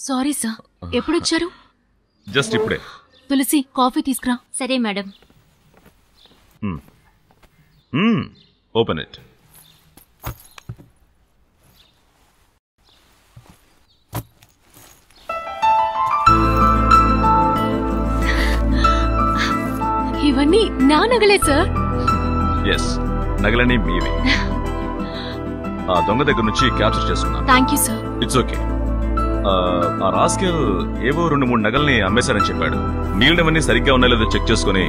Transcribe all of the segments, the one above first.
Sorry sir, ఎప్పుడొచ్చారు? Just ఇప్పుడే. తులసి, coffee తీసుకురా. సరే మేడం. Open it. ఇవన్నీ నా నగలే సార్. ఎస్, నగలన్నీ మీవే. ఆ దొంగ దగ్గర నుంచి క్యాప్చర్ చేసుకున్నా. Thank you sir. It's okay. ఆ రాస్కెల్ ఏవో 2-3 నగల్ని అమ్మేశారని చెప్పాడు. మిగిలినవన్నీ సరిగ్గా ఉన్నాయో లేదో చెక్ చేసుకుని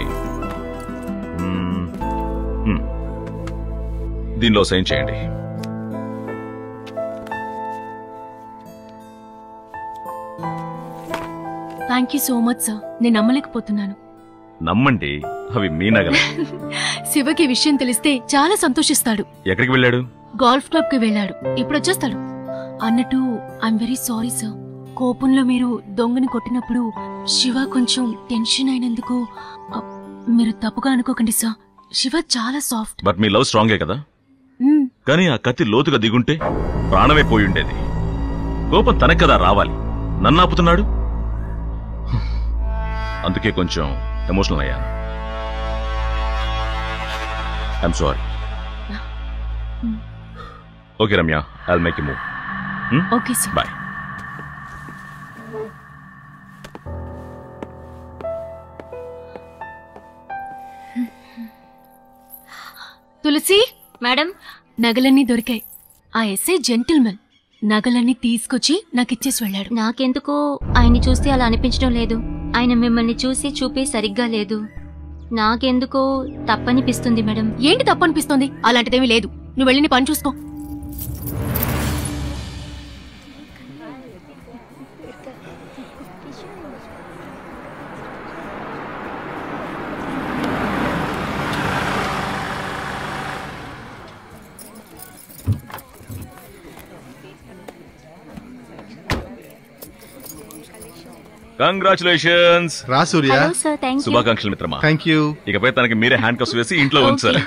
దీనిలో సైన్ చేయండి. Thank you so much sir. నేను నమ్మలేకపోతున్నాను. నమ్మండి, అవి మీ నగలు. శివకి విషయం తెలిస్తే చాలా సంతోషిస్తాడు. ఎక్కడికి వెళ్ళాడు? గోల్ఫ్ క్లబ్ కి వెళ్ళాడు. ఇప్పుడు వచ్చేస్తాడు. అన్నట్టు ఐఎమ్ వెరీ సారీ సార్. కోపంలో మీరు దొంగని కొట్టినప్పుడు శివ కొంచెం టెన్షన్ అయినందుకు మీరు తప్పుగా అనుకోకండి సార్. శివ చాలా సాఫ్ట్. బట్ మీ లవ్ స్ట్రాంగే కదా. కానీ ఆ కత్తి లోతుగా దిగుంటే ప్రాణమే పోయి ఉండేది. కోపం తనకు కదా రావాలి, నన్ను ఆపుతున్నాడు. అందుకే కొంచెం ఎమోషనల్ అయ్యాను. I'm sorry. Okay Ramya, I'll make you move. Okay sir. Bye. Tulasi madam, నగలన్నీ దొరికాయి. ఆ ఎస్ఐ జెంటిల్మెన్ నగలన్నీ తీసుకొచ్చి నాకిచ్చేసి వెళ్ళాడు. నాకెందుకో ఆయన్ని చూస్తే అలా అనిపించడం లేదు. ఆయన మిమ్మల్ని చూసి చూపే సరిగ్గా లేదు. నాకెందుకో తప్పనిపిస్తుంది మేడం. ఏంటి తప్పనిపిస్తుంది? అలాంటిదేమీ లేదు. నువ్వు వెళ్ళి నీ పని చూసుకో. కంగ్రాచులేషన్స్. రా Surya. Hello sir, thank you. శుభాకాంక్షలు మిత్రమా. Thank you. ఇకపై తనకి మీరే హ్యాండ్ కప్స్ వేసి ఇంట్లో ఉంచాలి.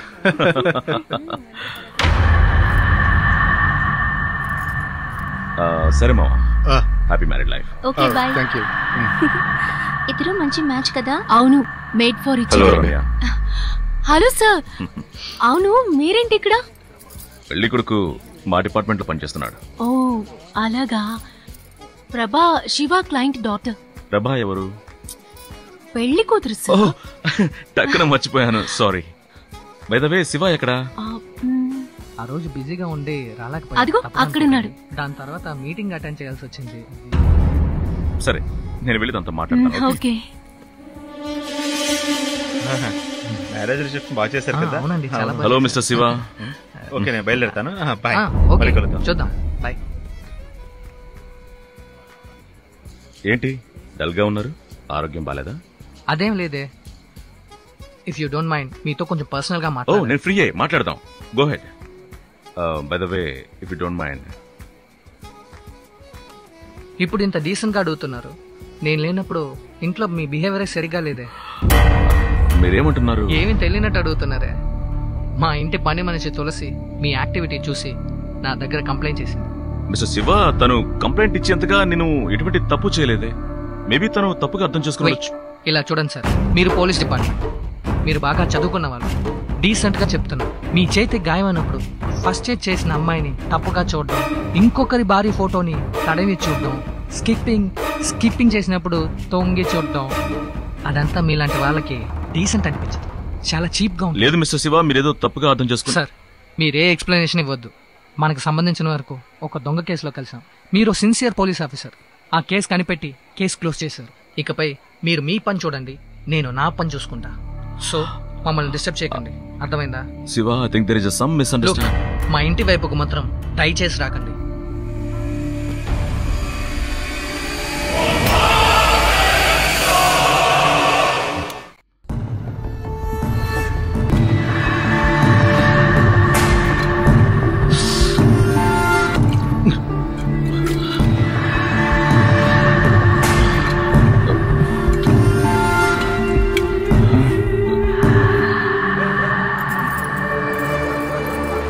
సరే మావా, happy married life. Okay bye. Thank you. ఇద్దరు మంచి మ్యాచ్ కదా. అవును, made for each hello other. Ramya. Hello sir. అవును, మీరేంటి ఇక్కడ? పెళ్లి కొడుకు మా డిపార్ట్మెంట్ లో పనిచేస్తున్నాడు. ఓ అలాగా. ప్రభా శివ క్లయింట్ డాటర్. ప్రభా ఎవరు? పెళ్లి కూతురు సార్. టక్కున మర్చిపోయాను, sorry. By the way, Shiva ఎక్కడా? ఆ రోజు బిజీగా ఉండి అదిగో అక్కడున్నాడు. దాని తర్వాత మీటింగ్ అటెండ్ చేయాల్సి వచ్చింది. సరే, నేను వెళ్ళి తనతో మాట్లాడతాను. ఓకే. మ్యారేజ్ రిసెప్షన్ బాగా చేశారు కదా. అవునండి, చాలా బాగా హలో మిస్టర్ శివ. ఓకే, నేను బయలుదేరుతాను. బాయ్. ఓకే, మళ్ళీ కలుద్దాం. చూద్దాం. బాయ్. ఏంటి డల్ గా ఉన్నారు? ఆరోగ్యం బాలేదా? అదేం లేదే. ఇఫ్ యూ డోంట్ మైండ్, మీతో కొంచెం పర్సనల్ గా ఓ, మాట్లాడాలి. నేను ఫ్రీ అయ్యి మాట్లాడదాం. Go head. By the way, if you don't mind, ఇప్పుడు ఇంత డీసెంట్ గా అడుగుతున్నారు. నేను లేనప్పుడు ఇంట్లో మీ బిహేవియర్ సరిగ్గా లేదే. మీరేమంటున్నారు? ఏమీ తెలియనట్టు అడుగుతున్నారే. మా ఇంటి పని మనిషి తులసి మీ యాక్టివిటీ చూసి నా దగ్గర కంప్లైంట్ చేసింది. మిస్టర్ శివ, తను కంప్లైంట్ ఇచ్చేంతగా నేను ఎటువంటి తప్పు చేయలేదే. మేబీ తను తప్పుగా అర్థం చేసుకోవచ్చు. ఇలా చూడండి సార్, మీరు పోలీస్ డిపార్ట్మెంట్, మీరు బాగా చదువుకున్న వాళ్ళు, డీసెంట్ గా చెప్తున్నారు. మీ చేతి గాయమైనప్పుడు ఫస్ట్ ఎయిడ్ చేసిన అమ్మాయిని తప్పుగా చూడడం, ఇంకొకరి భారీ ఫోటోని తడవి చూడడం, స్కిప్పింగ్ చేసినప్పుడు తొంగి చూడడం, అదంతా మీలాంటి వాళ్ళకి డీసెంట్ అనిపించదు. చాలా చీప్ గా ఉంది. లేదు మిస్టర్ శివ, మీరేదో తప్పుగా అర్థం చేసుకున్నారు. సార్, మీరే ఎక్స్ప్లెనేషన్ ఇవ్వద్దు. మనకు సంబంధించిన వరకు ఒక దొంగ కేసులో కలిసాం. మీరు సిన్సియర్ పోలీస్ ఆఫీసర్. ఆ కేసు కనిపెట్టి కేసు క్లోజ్ చేశారు. ఇకపై మీరు మీ పని చూడండి, నేను నా పని చూసుకుంటా. సో మమ్మల్ని డిస్టర్బ్ చేయకండి, అర్థమైందా? Shiva, I think there is some misunderstanding. మా ఇంటి వైపుకు మాత్రం దయచేసి రాకండి.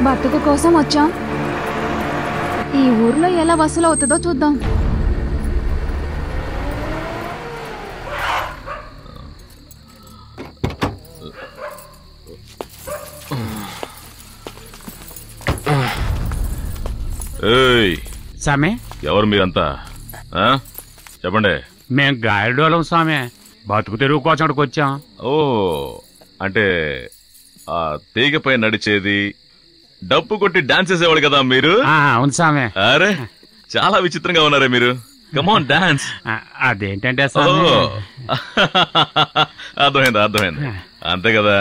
బతుకు కోసం వచ్చాం. ఈ ఊర్లో ఎలా వసూలు అవుతుందో చూద్దాం. ఏయ్ సామే, ఎవరు మీరంతా? ఆ? చెప్పండి. మేం గాయడోళం సామే, బతుకు తెరువు కోసం అక్కడికి వచ్చాం. ఓ అంటే ఆ తీగపై నడిచేది, డప్పు కొట్టి డాన్స్ చేసేవాడు కదా మీరు? అవును సామే. అరే చాలా విచిత్రంగా ఉన్నారే మీరు. Come on dance. అదేంటంటే అర్థమైంది అర్థమైంది, అంతే కదా.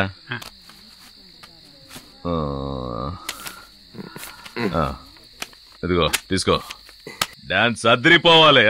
ఇదిగో తీసుకో, డాన్స్ అదిరిపోవాలి.